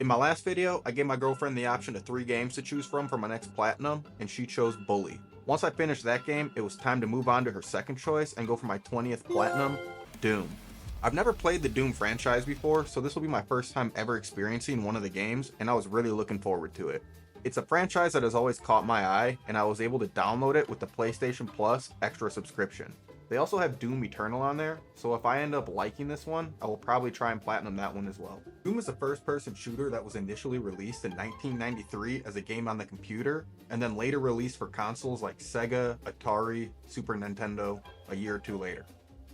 In my last video, I gave my girlfriend the option of 3 games to choose from for my next platinum, and she chose Bully. Once I finished that game, it was time to move on to her second choice and go for my 20th platinum, Doom. I've never played the Doom franchise before, so this will be my first time ever experiencing one of the games, and I was really looking forward to it. It's a franchise that has always caught my eye, and I was able to download it with the PlayStation Plus extra subscription. They also have Doom Eternal on there, so if I end up liking this one, I will probably try and platinum that one as well. Doom is a first-person shooter that was initially released in 1993 as a game on the computer, and then later released for consoles like Sega, Atari, Super Nintendo, a year or two later.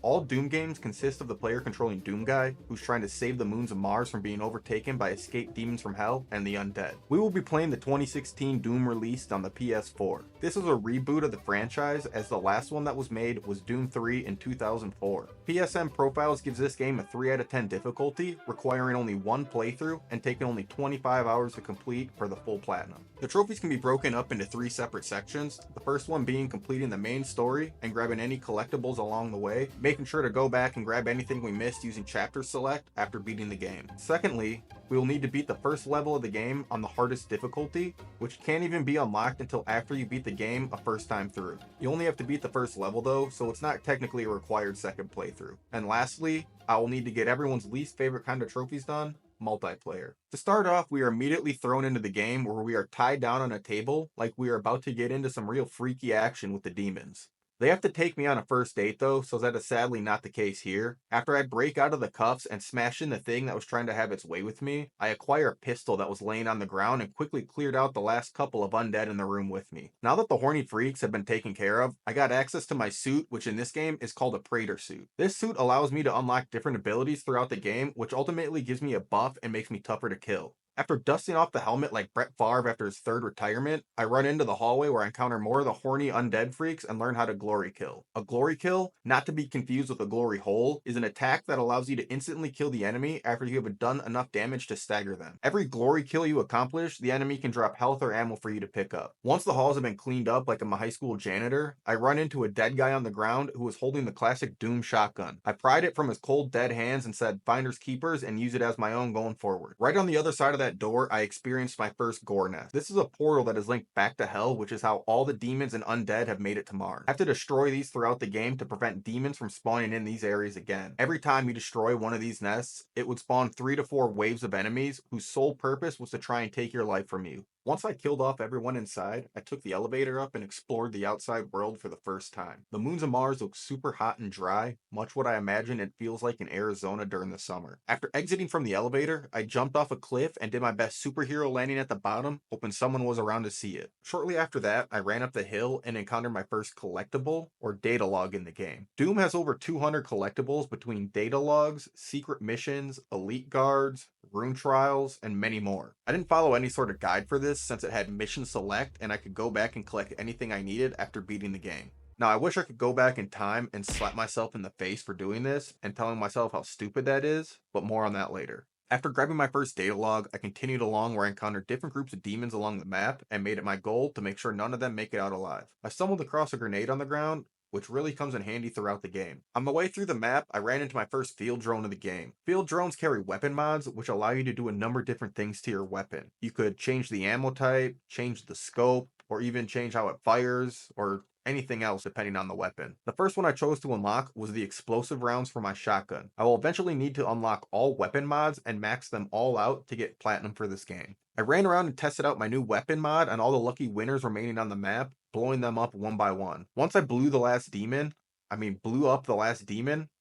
All Doom games consist of the player controlling Doom Guy, who's trying to save the moons of Mars from being overtaken by escaped demons from hell and the undead. We will be playing the 2016 Doom released on the PS4. This is a reboot of the franchise, as the last one that was made was Doom 3 in 2004. PSN Profiles gives this game a 3 out of 10 difficulty, requiring only one playthrough and taking only 25 hours to complete for the full platinum. The trophies can be broken up into 3 separate sections, the first one being completing the main story and grabbing any collectibles along the way, making sure to go back and grab anything we missed using chapter select after beating the game. Secondly, we will need to beat the first level of the game on the hardest difficulty, which can't even be unlocked until after you beat the game a first time through. You only have to beat the first level though, so it's not technically a required second playthrough. And lastly, I will need to get everyone's least favorite kind of trophies done, multiplayer. To start off, we are immediately thrown into the game where we are tied down on a table like we are about to get into some real freaky action with the demons. They have to take me on a first date though, so that is sadly not the case here. After I break out of the cuffs and smash in the thing that was trying to have its way with me, I acquire a pistol that was laying on the ground and quickly cleared out the last couple of undead in the room with me. Now that the horny freaks have been taken care of, I got access to my suit, which in this game is called a Praetor suit. This suit allows me to unlock different abilities throughout the game, which ultimately gives me a buff and makes me tougher to kill. After dusting off the helmet like Brett Favre after his third retirement, I run into the hallway where I encounter more of the horny undead freaks and learn how to glory kill. A glory kill, not to be confused with a glory hole, is an attack that allows you to instantly kill the enemy after you have done enough damage to stagger them. Every glory kill you accomplish, the enemy can drop health or ammo for you to pick up. Once the halls have been cleaned up like I'm a high school janitor, I run into a dead guy on the ground who was holding the classic Doom shotgun. I pried it from his cold dead hands and said finders keepers and use it as my own going forward. Right on the other side of that door, I experienced my first gore nest. This is a portal that is linked back to hell, which is how all the demons and undead have made it to Mars. I have to destroy these throughout the game to prevent demons from spawning in these areas again. Every time you destroy one of these nests, it would spawn 3 to 4 waves of enemies whose sole purpose was to try and take your life from you. Once I killed off everyone inside, I took the elevator up and explored the outside world for the first time. The moons of Mars look super hot and dry, much what I imagine it feels like in Arizona during the summer. After exiting from the elevator, I jumped off a cliff and did my best superhero landing at the bottom, hoping someone was around to see it. Shortly after that, I ran up the hill and encountered my first collectible, or data log in the game. Doom has over 200 collectibles between data logs, secret missions, elite guards, rune trials, and many more. I didn't follow any sort of guide for this since it had mission select and I could go back and collect anything I needed after beating the game. Now I wish I could go back in time and slap myself in the face for doing this and telling myself how stupid that is, but more on that later. After grabbing my first data log, I continued along where I encountered different groups of demons along the map and made it my goal to make sure none of them make it out alive. I stumbled across a grenade on the ground, which really comes in handy throughout the game. On my way through the map, I ran into my first field drone of the game. Field drones carry weapon mods, which allow you to do a number of different things to your weapon. You could change the ammo type, change the scope, or even change how it fires, or anything else depending on the weapon. The first one I chose to unlock was the explosive rounds for my shotgun. I will eventually need to unlock all weapon mods and max them all out to get platinum for this game. I ran around and tested out my new weapon mod on all the lucky winners remaining on the map, blowing them up one by one. Once I blew up the last demon,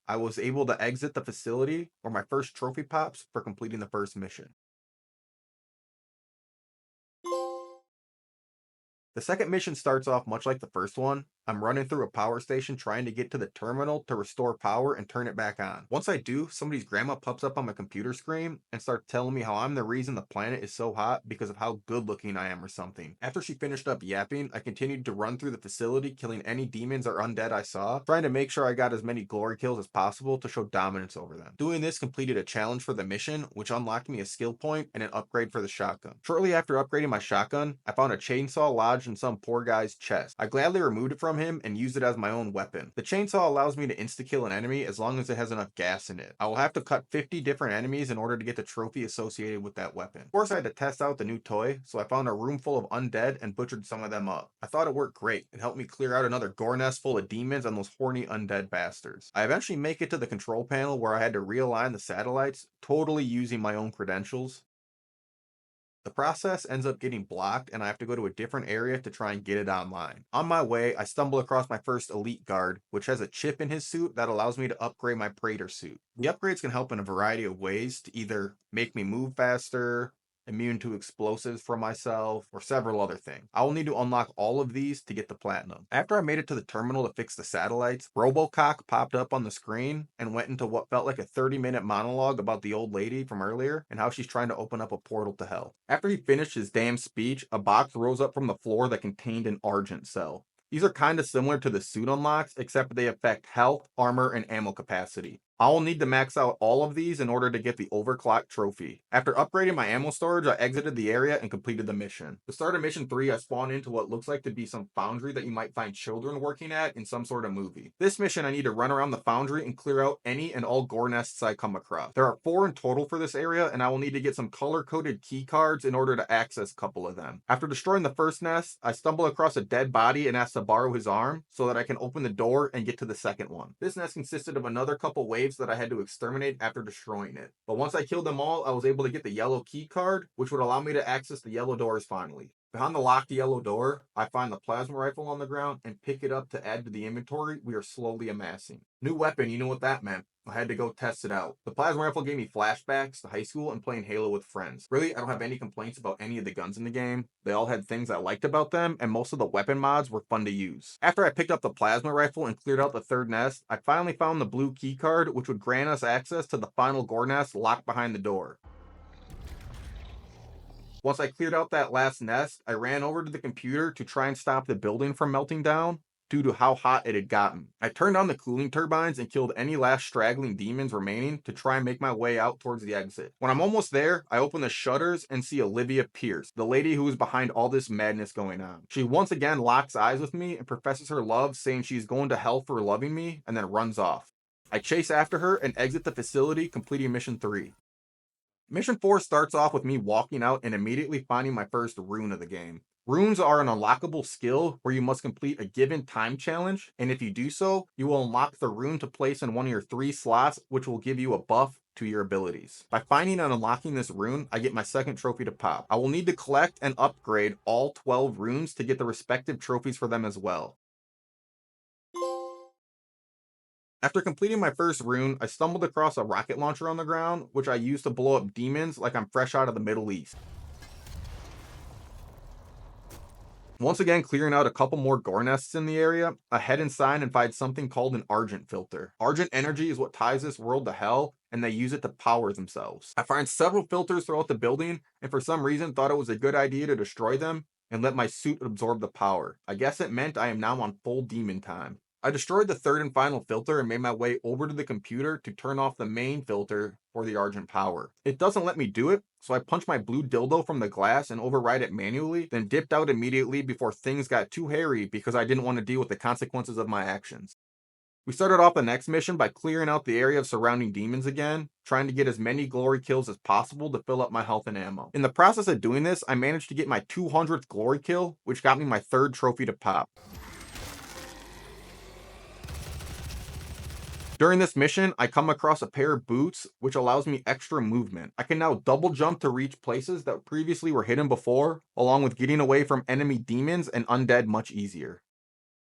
I was able to exit the facility where my first trophy pops for completing the first mission. The second mission starts off much like the first one. I'm running through a power station trying to get to the terminal to restore power and turn it back on. Once I do, somebody's grandma pops up on my computer screen and starts telling me how I'm the reason the planet is so hot because of how good looking I am or something. After she finished up yapping, I continued to run through the facility, killing any demons or undead I saw, trying to make sure I got as many glory kills as possible to show dominance over them. Doing this completed a challenge for the mission, which unlocked me a skill point and an upgrade for the shotgun. Shortly after upgrading my shotgun, I found a chainsaw lodged in some poor guy's chest. I gladly removed it from from him and use it as my own weapon. The chainsaw allows me to insta-kill an enemy as long as it has enough gas in it. I will have to cut 50 different enemies in order to get the trophy associated with that weapon. Of course, I had to test out the new toy, so I found a room full of undead and butchered some of them up. I thought it worked great. It helped me clear out another gore nest full of demons and those horny undead bastards. I eventually make it to the control panel where I had to realign the satellites, totally using my own credentials. The process ends up getting blocked and I have to go to a different area to try and get it online. On my way, I stumble across my first elite guard, which has a chip in his suit that allows me to upgrade my Praetor suit. The upgrades can help in a variety of ways to either make me move faster, immune to explosives for myself, or several other things. I will need to unlock all of these to get the platinum. After I made it to the terminal to fix the satellites, Robocock popped up on the screen and went into what felt like a 30-minute monologue about the old lady from earlier and how she's trying to open up a portal to hell. After he finished his damn speech, a box rose up from the floor that contained an Argent cell. These are kind of similar to the suit unlocks, except they affect health, armor, and ammo capacity. I will need to max out all of these in order to get the overclock trophy. After upgrading my ammo storage, I exited the area and completed the mission. To start of mission 3, I spawned into what looks like to be some foundry that you might find children working at in some sort of movie. This mission, I need to run around the foundry and clear out any and all gore nests I come across. There are 4 in total for this area, and I will need to get some color-coded key cards in order to access a couple of them. After destroying the first nest, I stumble across a dead body and ask to borrow his arm so that I can open the door and get to the second one. This nest consisted of another couple waves that I had to exterminate after destroying it. But once I killed them all, I was able to get the yellow key card, which would allow me to access the yellow doors finally. Behind the locked yellow door, I find the plasma rifle on the ground and pick it up to add to the inventory we are slowly amassing. New weapon, you know what that meant. I had to go test it out. The plasma rifle gave me flashbacks to high school and playing Halo with friends. Really, I don't have any complaints about any of the guns in the game. They all had things I liked about them, and most of the weapon mods were fun to use. After I picked up the plasma rifle and cleared out the third nest, I finally found the blue key card, which would grant us access to the final gore nest locked behind the door. Once I cleared out that last nest, I ran over to the computer to try and stop the building from melting down due to how hot it had gotten. I turned on the cooling turbines and killed any last straggling demons remaining to try and make my way out towards the exit. When I'm almost there, I open the shutters and see Olivia Pierce, the lady who is behind all this madness going on. She once again locks eyes with me and professes her love, saying she's going to hell for loving me, and then runs off. I chase after her and exit the facility, completing mission 3. Mission 4 starts off with me walking out and immediately finding my first rune of the game. Runes are an unlockable skill where you must complete a given time challenge, and if you do so, you will unlock the rune to place in one of your 3 slots, which will give you a buff to your abilities. By finding and unlocking this rune, I get my second trophy to pop. I will need to collect and upgrade all 12 runes to get the respective trophies for them as well. After completing my first rune, I stumbled across a rocket launcher on the ground, which I used to blow up demons like I'm fresh out of the Middle East. Once again, clearing out a couple more gore nests in the area, I head inside and find something called an Argent filter. Argent energy is what ties this world to hell, and they use it to power themselves. I find several filters throughout the building, and for some reason thought it was a good idea to destroy them and let my suit absorb the power. I guess it meant I am now on full demon time. I destroyed the third and final filter and made my way over to the computer to turn off the main filter for the Argent power. It doesn't let me do it, so I punched my blue dildo from the glass and override it manually, then dipped out immediately before things got too hairy because I didn't want to deal with the consequences of my actions. We started off the next mission by clearing out the area of surrounding demons again, trying to get as many glory kills as possible to fill up my health and ammo. In the process of doing this, I managed to get my 200th glory kill, which got me my third trophy to pop. During this mission, I come across a pair of boots, which allows me extra movement. I can now double jump to reach places that previously were hidden before, along with getting away from enemy demons and undead much easier.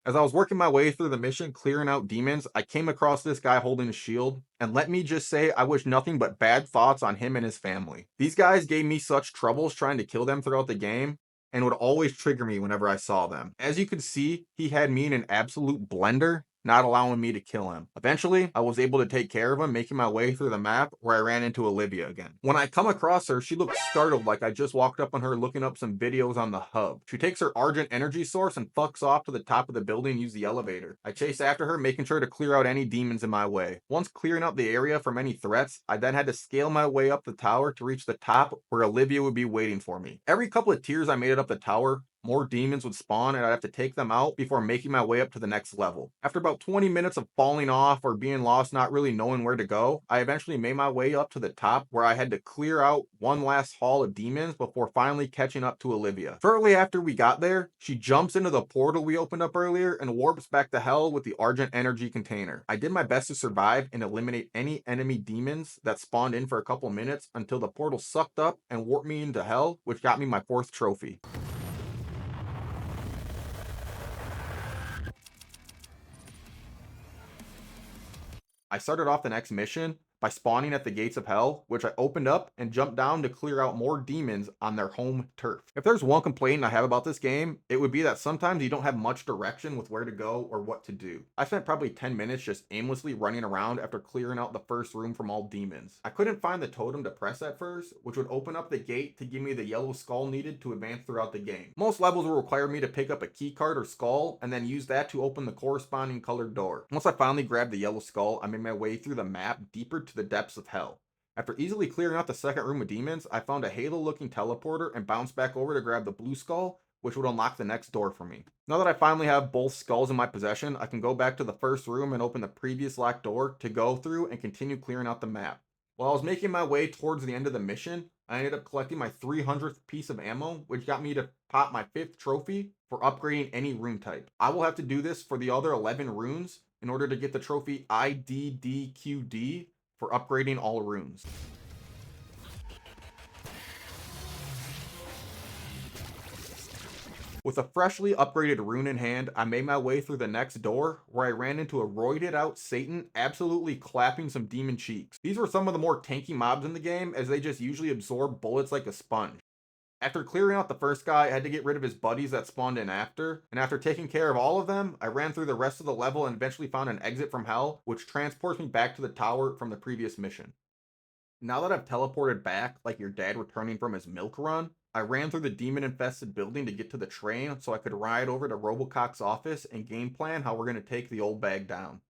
As I was working my way through the mission, clearing out demons, I came across this guy holding a shield, and let me just say I wish nothing but bad thoughts on him and his family. These guys gave me such troubles trying to kill them throughout the game, and would always trigger me whenever I saw them. As you can see, he had me in an absolute blender, not allowing me to kill him. Eventually, I was able to take care of him, making my way through the map where I ran into Olivia again. When I come across her, she looks startled like I just walked up on her looking up some videos on the hub. She takes her Argent energy source and fucks off to the top of the building and use the elevator. I chase after her, making sure to clear out any demons in my way. Once clearing out the area from any threats, I then had to scale my way up the tower to reach the top where Olivia would be waiting for me. Every couple of tiers I made it up the tower, more demons would spawn and I'd have to take them out before making my way up to the next level. After about 20 minutes of falling off or being lost, not really knowing where to go, I eventually made my way up to the top where I had to clear out one last haul of demons before finally catching up to Olivia. Shortly after we got there, she jumps into the portal we opened up earlier and warps back to hell with the Argent energy container. I did my best to survive and eliminate any enemy demons that spawned in for a couple minutes until the portal sucked up and warped me into hell, which got me my 4th trophy. I started off the next mission by spawning at the gates of hell, which I opened up and jumped down to clear out more demons on their home turf. If there's one complaint I have about this game, it would be that sometimes you don't have much direction with where to go or what to do. I spent probably 10 minutes just aimlessly running around after clearing out the first room from all demons. I couldn't find the totem to press at first, which would open up the gate to give me the yellow skull needed to advance throughout the game. Most levels will require me to pick up a key card or skull and then use that to open the corresponding colored door. Once I finally grabbed the yellow skull, I made my way through the map deeper to the depths of hell. After easily clearing out the second room of demons, I found a halo-looking teleporter and bounced back over to grab the blue skull, which would unlock the next door for me. Now that I finally have both skulls in my possession, I can go back to the first room and open the previous locked door to go through and continue clearing out the map. While I was making my way towards the end of the mission, I ended up collecting my 300th piece of ammo, which got me to pop my 5th trophy for upgrading any rune type. I will have to do this for the other 11 runes in order to get the trophy IDDQD for upgrading all runes. With a freshly upgraded rune in hand, I made my way through the next door, where I ran into a roided out Satan absolutely clapping some demon cheeks. These were some of the more tanky mobs in the game, as they just usually absorb bullets like a sponge. After clearing out the first guy, I had to get rid of his buddies that spawned in after, and after taking care of all of them, I ran through the rest of the level and eventually found an exit from hell, which transports me back to the tower from the previous mission. Now that I've teleported back, like your dad returning from his milk run, I ran through the demon-infested building to get to the train so I could ride over to Robocock's office and game plan how we're going to take the old bag down.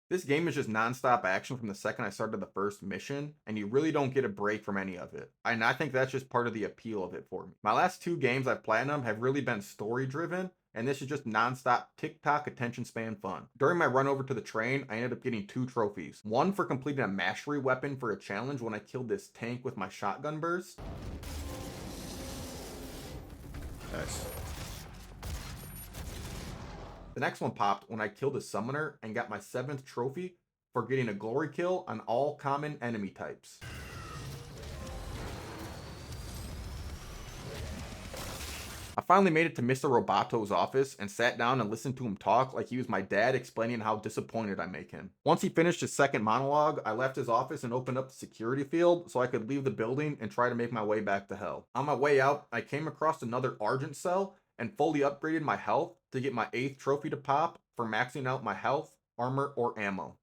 This game is just non-stop action from the second I started the first mission, and you really don't get a break from any of it. And I think that's just part of the appeal of it for me. My last 2 games I've platinumed have really been story-driven, and this is just non-stop TikTok attention span fun. During my run over to the train, I ended up getting 2 trophies. One for completing a mastery weapon for a challenge when I killed this tank with my shotgun burst. Nice. The next one popped when I killed a summoner and got my 7th trophy for getting a glory kill on all common enemy types. I finally made it to Mr. Robato's office and sat down and listened to him talk like he was my dad, explaining how disappointed I make him. Once he finished his second monologue, I left his office and opened up the security field so I could leave the building and try to make my way back to hell. On my way out, I came across another Argent cell and fully upgraded my health to get my 8th trophy to pop for maxing out my health, armor, or ammo.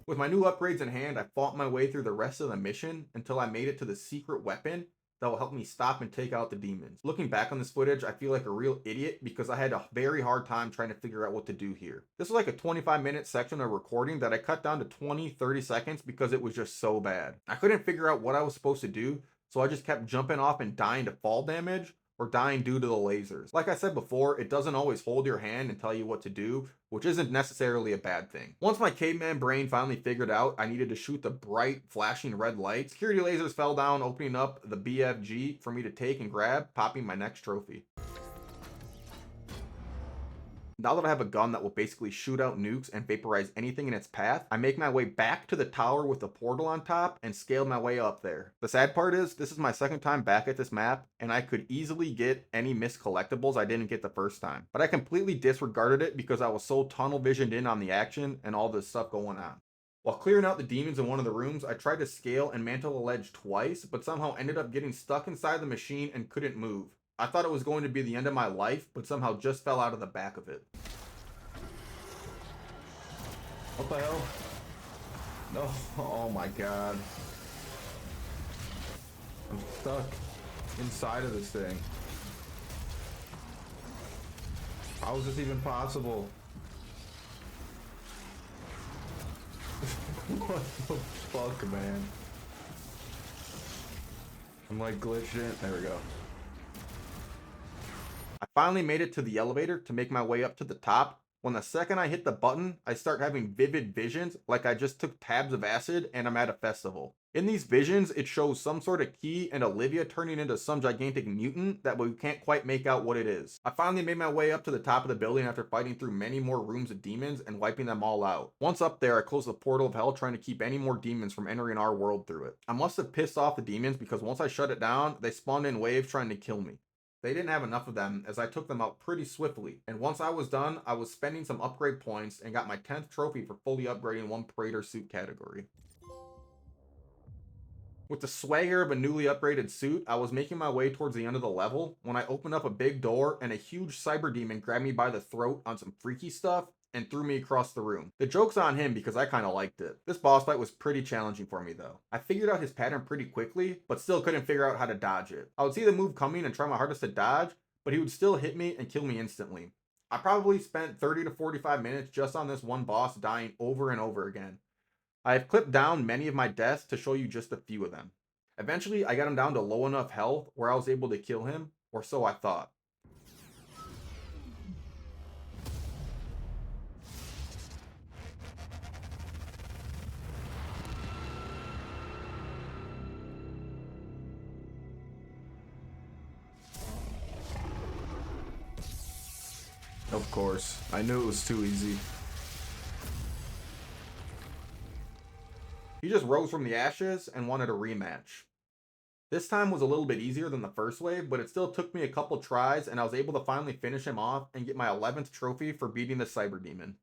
With my new upgrades in hand, I fought my way through the rest of the mission until I made it to the secret weapon that will help me stop and take out the demons. Looking back on this footage, I feel like a real idiot because I had a very hard time trying to figure out what to do here. This was like a 25-minute section of recording that I cut down to 20-30 seconds because it was just so bad. I couldn't figure out what I was supposed to do, so I just kept jumping off and dying to fall damage or dying due to the lasers. Like I said before, it doesn't always hold your hand and tell you what to do, which isn't necessarily a bad thing. Once my caveman brain finally figured out I needed to shoot the bright, flashing red light, security lasers fell down, opening up the BFG for me to take and grab, popping my next trophy. Now that I have a gun that will basically shoot out nukes and vaporize anything in its path, I make my way back to the tower with the portal on top and scale my way up there. The sad part is, this is my second time back at this map, and I could easily get any missed collectibles I didn't get the first time. But I completely disregarded it because I was so tunnel visioned in on the action and all this stuff going on. While clearing out the demons in one of the rooms, I tried to scale and mantle a ledge twice, but somehow ended up getting stuck inside the machine and couldn't move. I thought it was going to be the end of my life, but somehow just fell out of the back of it. What the hell? No, oh my god. I'm stuck inside of this thing. How is this even possible? What the fuck, man? I'm like glitched in. There we go. I finally made it to the elevator to make my way up to the top. When the second I hit the button, I start having vivid visions like I just took tabs of acid and I'm at a festival. In these visions, it shows some sort of key and Olivia turning into some gigantic mutant that we can't quite make out what it is. I finally made my way up to the top of the building after fighting through many more rooms of demons and wiping them all out. Once up there, I closed the portal of hell trying to keep any more demons from entering our world through it. I must have pissed off the demons because once I shut it down, they spawned in waves trying to kill me. They didn't have enough of them as I took them out pretty swiftly, and once I was done, I was spending some upgrade points and got my 10th trophy for fully upgrading one Praetor suit category. With the swagger of a newly upgraded suit, I was making my way towards the end of the level when I opened up a big door and a huge Cyberdemon grabbed me by the throat on some freaky stuff and threw me across the room. The joke's on him because I kinda liked it. This boss fight was pretty challenging for me though. I figured out his pattern pretty quickly, but still couldn't figure out how to dodge it. I would see the move coming and try my hardest to dodge, but he would still hit me and kill me instantly. I probably spent 30 to 45 minutes just on this one boss dying over and over again. I have clipped down many of my deaths to show you just a few of them. Eventually, I got him down to low enough health where I was able to kill him, or so I thought. Of course. I knew it was too easy. He just rose from the ashes and wanted a rematch. This time was a little bit easier than the first wave, but it still took me a couple tries and I was able to finally finish him off and get my 11th trophy for beating the Cyberdemon.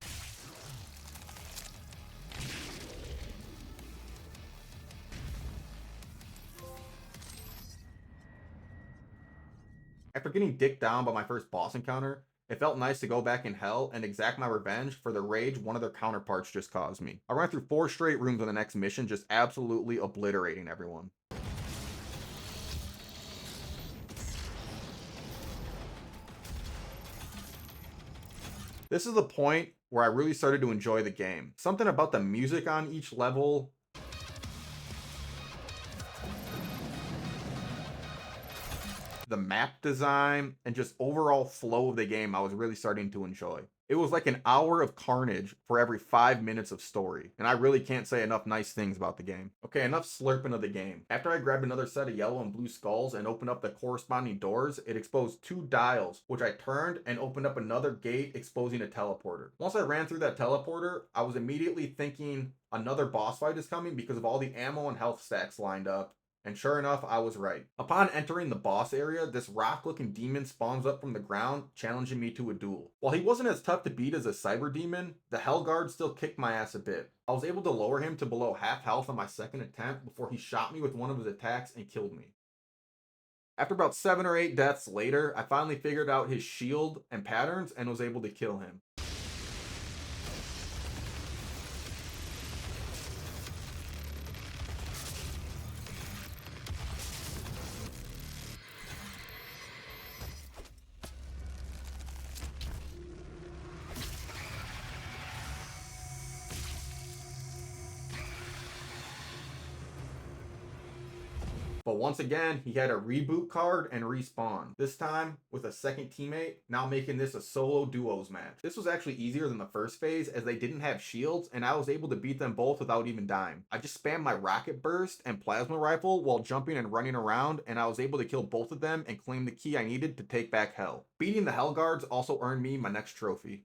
After getting dicked down by my first boss encounter, it felt nice to go back in hell and exact my revenge for the rage one of their counterparts just caused me. I ran through 4 straight rooms on the next mission, just absolutely obliterating everyone. This is the point where I really started to enjoy the game. Something about the music on each level, the map design, and just overall flow of the game I was really starting to enjoy. It was like an hour of carnage for every 5 minutes of story, and I really can't say enough nice things about the game. Okay, enough slurping of the game. After I grabbed another set of yellow and blue skulls and opened up the corresponding doors, it exposed 2 dials, which I turned and opened up another gate exposing a teleporter. Once I ran through that teleporter, I was immediately thinking another boss fight is coming because of all the ammo and health stacks lined up. And sure enough, I was right. Upon entering the boss area, this rock-looking demon spawns up from the ground, challenging me to a duel. While he wasn't as tough to beat as a Cyberdemon, the Hellguard still kicked my ass a bit. I was able to lower him to below half health on my second attempt before he shot me with one of his attacks and killed me. After about 7 or 8 deaths later, I finally figured out his shield and patterns and was able to kill him. But once again, he had a reboot card and respawn. This time with a second teammate, now making this a solo duos match. This was actually easier than the first phase as they didn't have shields and I was able to beat them both without even dying. I just spammed my rocket burst and plasma rifle while jumping and running around and I was able to kill both of them and claim the key I needed to take back Hell. Beating the Hellguards also earned me my next trophy.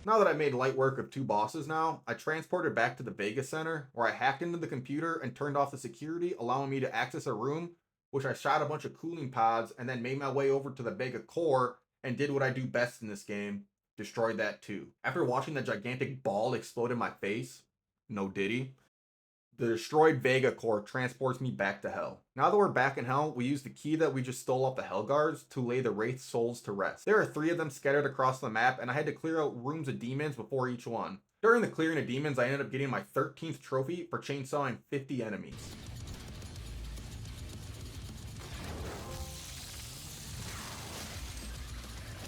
Now that I made light work of 2 bosses now, I transported back to the Vega Center, where I hacked into the computer and turned off the security, allowing me to access a room, which I shot a bunch of cooling pods, and then made my way over to the Vega core, and did what I do best in this game, destroyed that too. After watching the gigantic ball explode in my face, no diddy, the destroyed Vega core transports me back to Hell. Now that we're back in Hell, we use the key that we just stole off the Hellguards to lay the Wraith souls to rest. There are 3 of them scattered across the map, and I had to clear out rooms of demons before each one. During the clearing of demons, I ended up getting my 13th trophy for chainsawing 50 enemies.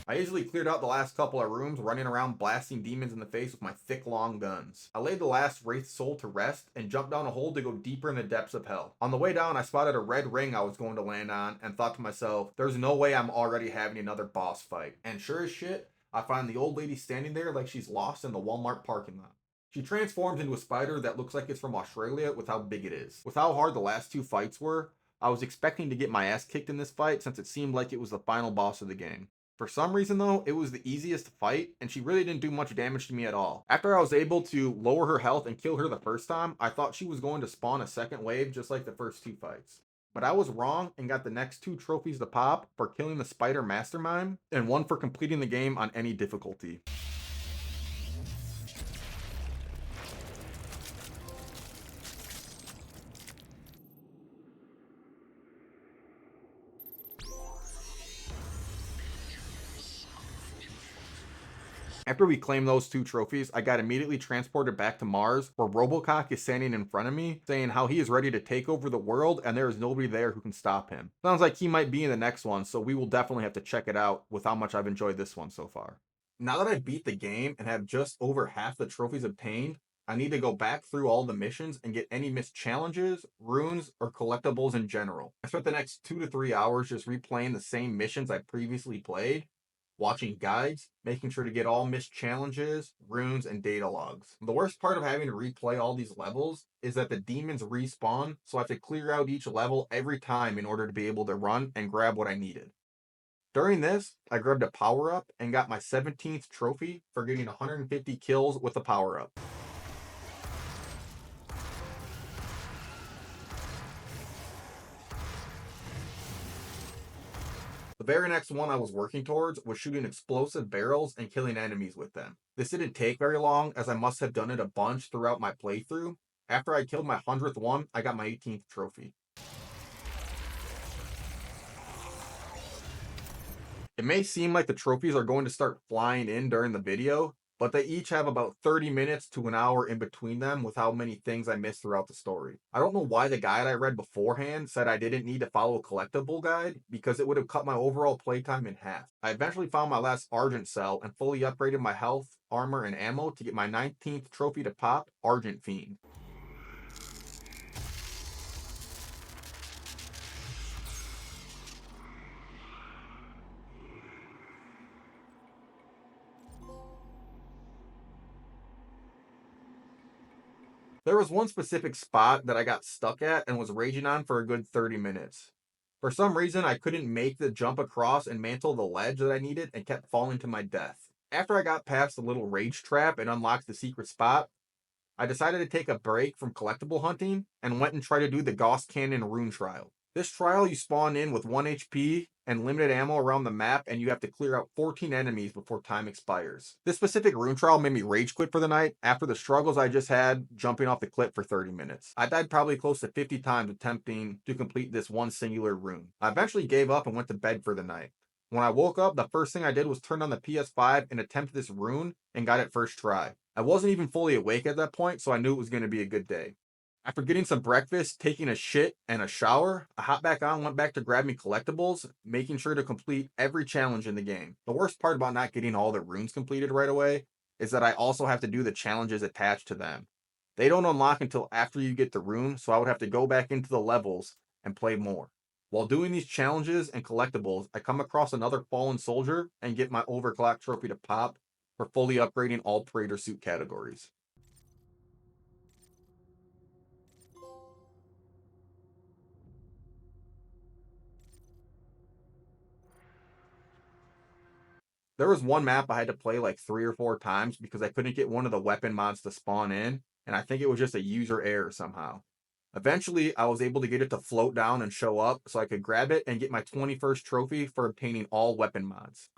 I easily cleared out the last couple of rooms, running around blasting demons in the face with my thick, long guns. I laid the last Wraith soul to rest and jumped down a hole to go deeper in the depths of hell. On the way down, I spotted a red ring I was going to land on and thought to myself, there's no way I'm already having another boss fight. And sure as shit, I find the old lady standing there like she's lost in the Walmart parking lot. She transforms into a spider that looks like it's from Australia with how big it is. With how hard the last two fights were, I was expecting to get my ass kicked in this fight since it seemed like it was the final boss of the game. For some reason though, it was the easiest to fight, and she really didn't do much damage to me at all. After I was able to lower her health and kill her the first time, I thought she was going to spawn a second wave just like the first two fights. But I was wrong and got the next 2 trophies to pop for killing the spider mastermind, and 1 for completing the game on any difficulty. After we claimed those 2 trophies, I got immediately transported back to Mars, where Robocock is standing in front of me, saying how he is ready to take over the world and there is nobody there who can stop him. Sounds like he might be in the next one, so we will definitely have to check it out with how much I've enjoyed this one so far. Now that I beat the game and have just over half the trophies obtained, I need to go back through all the missions and get any missed challenges, runes, or collectibles in general. I spent the next 2 to 3 hours just replaying the same missions I previously played, watching guides, making sure to get all missed challenges, runes, and data logs. The worst part of having to replay all these levels is that the demons respawn, so I have to clear out each level every time in order to be able to run and grab what I needed. During this, I grabbed a power-up and got my 17th trophy for getting 150 kills with a power-up. The very next one I was working towards was shooting explosive barrels and killing enemies with them. This didn't take very long, as I must have done it a bunch throughout my playthrough. After I killed my 100th one, I got my 18th trophy. It may seem like the trophies are going to start flying in during the video, but they each have about 30 minutes to an hour in between them with how many things I missed throughout the story. I don't know why the guide I read beforehand said I didn't need to follow a collectible guide, because it would have cut my overall playtime in half. I eventually found my last Argent cell and fully upgraded my health, armor, and ammo to get my 19th trophy to pop, Argent Fiend. There was one specific spot that I got stuck at and was raging on for a good 30 minutes. For some reason, I couldn't make the jump across and mantle the ledge that I needed and kept falling to my death. After I got past the little rage trap and unlocked the secret spot, I decided to take a break from collectible hunting and went and tried to do the Gauss Cannon rune trial. This trial, you spawn in with 1 HP and limited ammo around the map, and you have to clear out 14 enemies before time expires. This specific rune trial made me rage quit for the night after the struggles I just had jumping off the cliff for 30 minutes. I died probably close to 50 times attempting to complete this one singular rune. I eventually gave up and went to bed for the night. When I woke up, the first thing I did was turn on the PS5 and attempt this rune and got it first try. I wasn't even fully awake at that point, so I knew it was going to be a good day. After getting some breakfast, taking a shit, and a shower, I hopped back on and went back to grabbing collectibles, making sure to complete every challenge in the game. The worst part about not getting all the runes completed right away is that I also have to do the challenges attached to them. They don't unlock until after you get the rune, so I would have to go back into the levels and play more. While doing these challenges and collectibles, I come across another fallen soldier and get my overclock trophy to pop for fully upgrading all Praetor suit categories. There was one map I had to play like 3 or 4 times because I couldn't get one of the weapon mods to spawn in, and I think it was just a user error somehow. Eventually, I was able to get it to float down and show up so I could grab it and get my 21st trophy for obtaining all weapon mods.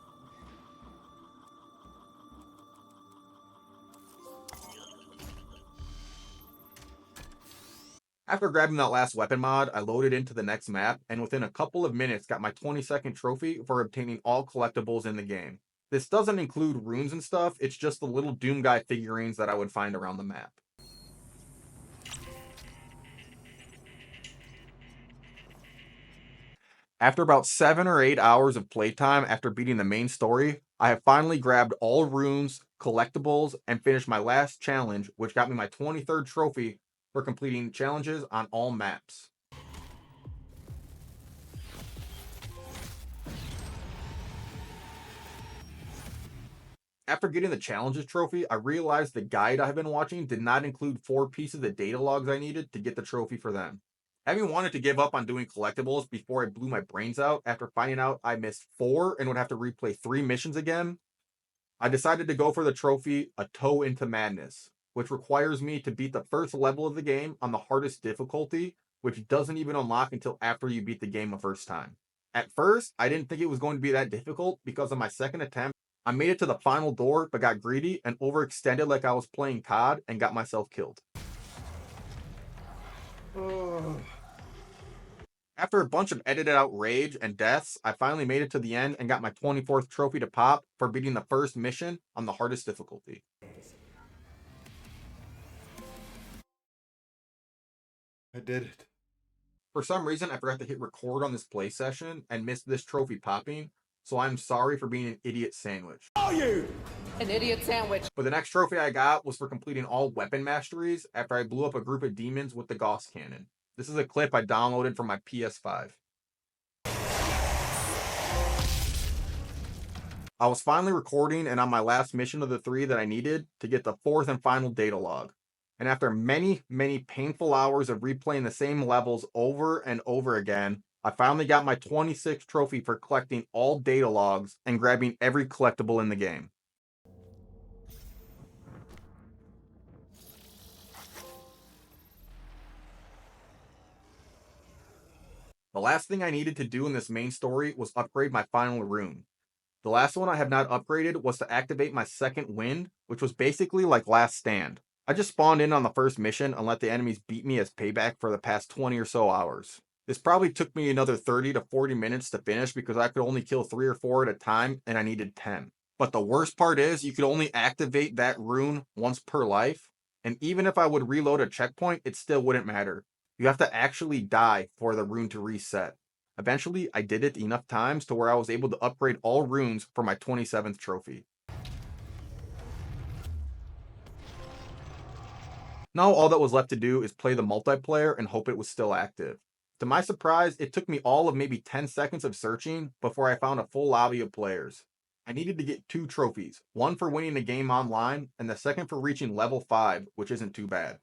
After grabbing that last weapon mod, I loaded into the next map, and within a couple of minutes got my 22nd trophy for obtaining all collectibles in the game. This doesn't include runes and stuff, it's just the little Doom Guy figurines that I would find around the map. After about 7 or 8 hours of playtime after beating the main story, I have finally grabbed all runes, collectibles, and finished my last challenge, which got me my 23rd trophy for completing challenges on all maps. After getting the challenges trophy, I realized the guide I have been watching did not include 4 pieces of data logs I needed to get the trophy for them. Having wanted to give up on doing collectibles before I blew my brains out after finding out I missed 4 and would have to replay 3 missions again, I decided to go for the trophy A Toe into Madness, which requires me to beat the first level of the game on the hardest difficulty, which doesn't even unlock until after you beat the game the first time. At first, I didn't think it was going to be that difficult because on my second attempt, I made it to the final door but got greedy and overextended like I was playing COD and got myself killed. After a bunch of edited out rage and deaths, I finally made it to the end and got my 24th trophy to pop for beating the first mission on the hardest difficulty. I did it. For some reason, I forgot to hit record on this play session and missed this trophy popping, so I'm sorry for being an idiot sandwich. Are you? An idiot sandwich. But the next trophy I got was for completing all weapon masteries after I blew up a group of demons with the Gauss cannon. This is a clip I downloaded from my PS5. I was finally recording and on my last mission of the 3 that I needed to get the 4th and final data log. And after many, many painful hours of replaying the same levels over and over again, I finally got my 26th trophy for collecting all data logs and grabbing every collectible in the game. The last thing I needed to do in this main story was upgrade my final rune. The last one I have not upgraded was to activate my second wind, which was basically like Last Stand. I just spawned in on the first mission and let the enemies beat me as payback for the past 20 or so hours. This probably took me another 30 to 40 minutes to finish because I could only kill 3 or 4 at a time and I needed 10. But the worst part is you could only activate that rune once per life, and even if I would reload a checkpoint, it still wouldn't matter. You have to actually die for the rune to reset. Eventually, I did it enough times to where I was able to upgrade all runes for my 27th trophy. Now all that was left to do is play the multiplayer and hope it was still active. To my surprise, it took me all of maybe 10 seconds of searching before I found a full lobby of players. I needed to get 2 trophies, one for winning the game online and the second for reaching level 5, which isn't too bad.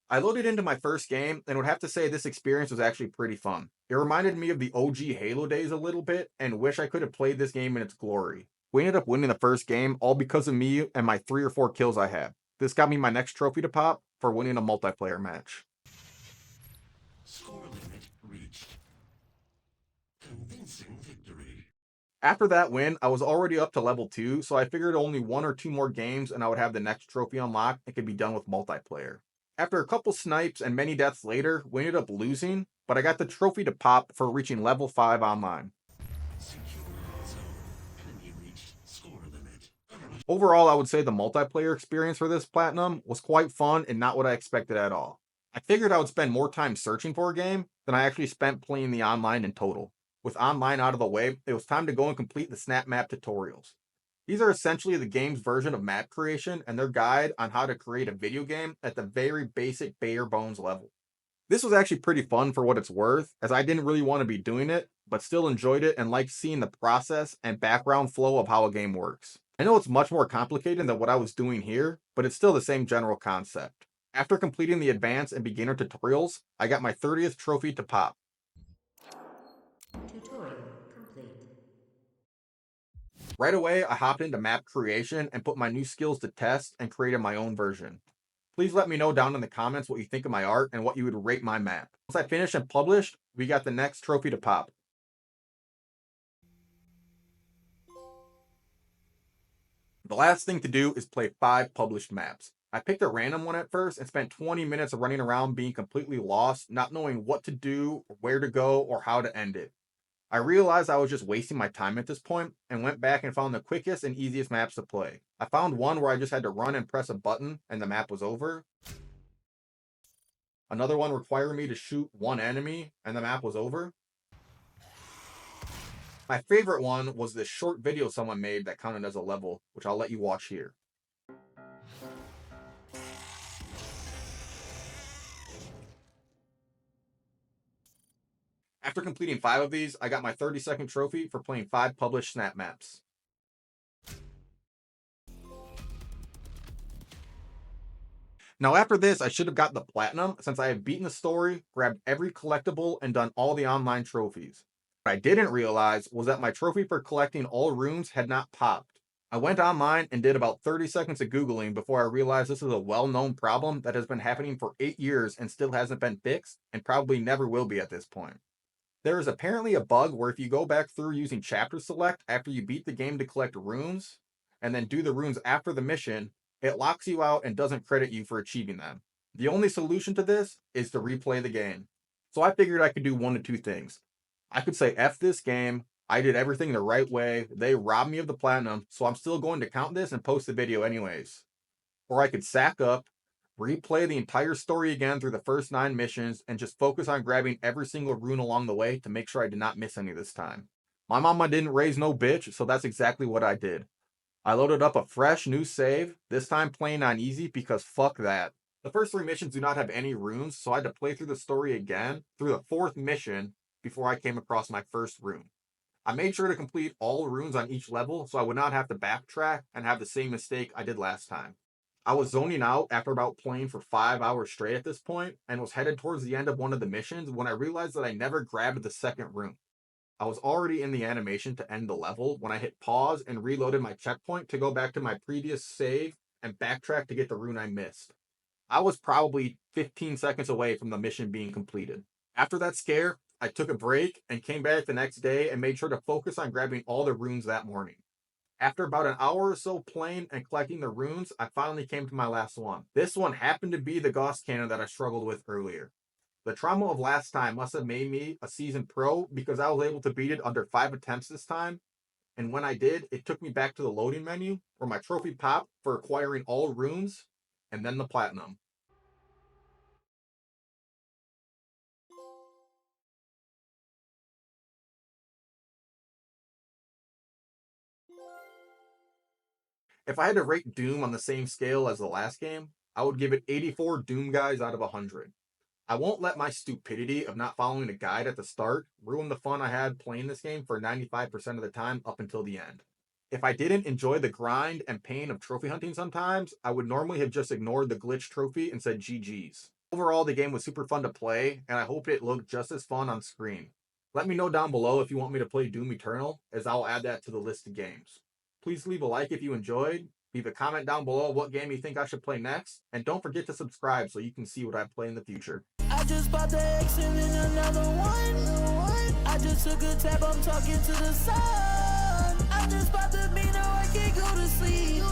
I loaded into my first game and would have to say this experience was actually pretty fun. It reminded me of the OG Halo days a little bit and wish I could have played this game in its glory. We ended up winning the first game all because of me and my 3 or 4 kills I had. This got me my next trophy to pop for winning a multiplayer match. Score limit reached. Convincing victory. After that win, I was already up to level 2, so I figured only 1 or 2 more games and I would have the next trophy unlocked and could be done with multiplayer. After a couple snipes and many deaths later, we ended up losing, but I got the trophy to pop for reaching level 5 online. Secure zone. Enemy reached. Score limit. Overall, I would say the multiplayer experience for this platinum was quite fun and not what I expected at all. I figured I would spend more time searching for a game than I actually spent playing the online in total. With online out of the way, it was time to go and complete the SnapMap tutorials. These are essentially the game's version of map creation and their guide on how to create a video game at the very basic bare bones level. This was actually pretty fun for what it's worth, as I didn't really want to be doing it, but still enjoyed it and liked seeing the process and background flow of how a game works. I know it's much more complicated than what I was doing here, but it's still the same general concept. After completing the advanced and beginner tutorials, I got my 30th trophy to pop. Tutorial complete. Right away, I hopped into map creation and put my new skills to test and created my own version. Please let me know down in the comments what you think of my art and what you would rate my map. Once I finished and published, we got the next trophy to pop. The last thing to do is play 5 published maps. I picked a random one at first and spent 20 minutes running around being completely lost, not knowing what to do, where to go, or how to end it. I realized I was just wasting my time at this point and went back and found the quickest and easiest maps to play. I found one where I just had to run and press a button and the map was over. Another one required me to shoot one enemy and the map was over. My favorite one was this short video someone made that counted as a level, which I'll let you watch here. After completing 5 of these, I got my 30-second trophy for playing 5 published snap maps. Now after this, I should have gotten the platinum since I have beaten the story, grabbed every collectible, and done all the online trophies. What I didn't realize was that my trophy for collecting all runes had not popped. I went online and did about 30 seconds of Googling before I realized this is a well-known problem that has been happening for 8 years and still hasn't been fixed, and probably never will be at this point. There is apparently a bug where if you go back through using chapter select after you beat the game to collect runes, and then do the runes after the mission, it locks you out and doesn't credit you for achieving them. The only solution to this is to replay the game. So I figured I could do one of two things. I could say F this game, I did everything the right way, they robbed me of the platinum, so I'm still going to count this and post the video anyways. Or I could sack up, replay the entire story again through the first 9 missions, and just focus on grabbing every single rune along the way to make sure I did not miss any this time. My mama didn't raise no bitch, so that's exactly what I did. I loaded up a fresh new save, this time playing on easy because fuck that. The first 3 missions do not have any runes, so I had to play through the story again through the 4th mission before I came across my first rune. I made sure to complete all runes on each level so I would not have to backtrack and have the same mistake I did last time. I was zoning out after about playing for 5 hours straight at this point and was headed towards the end of one of the missions when I realized that I never grabbed the second rune. I was already in the animation to end the level when I hit pause and reloaded my checkpoint to go back to my previous save and backtrack to get the rune I missed. I was probably 15 seconds away from the mission being completed. After that scare, I took a break and came back the next day and made sure to focus on grabbing all the runes that morning. After about an hour or so playing and collecting the runes, I finally came to my last one. This one happened to be the Gauss cannon that I struggled with earlier. The trauma of last time must have made me a seasoned pro because I was able to beat it under 5 attempts this time, and when I did, it took me back to the loading menu where my trophy popped for acquiring all runes, and then the platinum. If I had to rate Doom on the same scale as the last game, I would give it 84 Doom guys out of 100. I won't let my stupidity of not following a guide at the start ruin the fun I had playing this game for 95% of the time up until the end. If I didn't enjoy the grind and pain of trophy hunting sometimes, I would normally have just ignored the glitch trophy and said GG's. Overall, the game was super fun to play, and I hope it looked just as fun on screen. Let me know down below if you want me to play Doom Eternal, as I'll add that to the list of games. Please leave a like if you enjoyed, leave a comment down below what game you think I should play next, and don't forget to subscribe so you can see what I play in the future. I just bought the X and then another one. I just took a tab, I'm talking to the sun. I just bought the beat, now I can't go to sleep.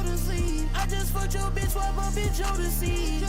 I just fucked your bitch while my bitch Jodeci.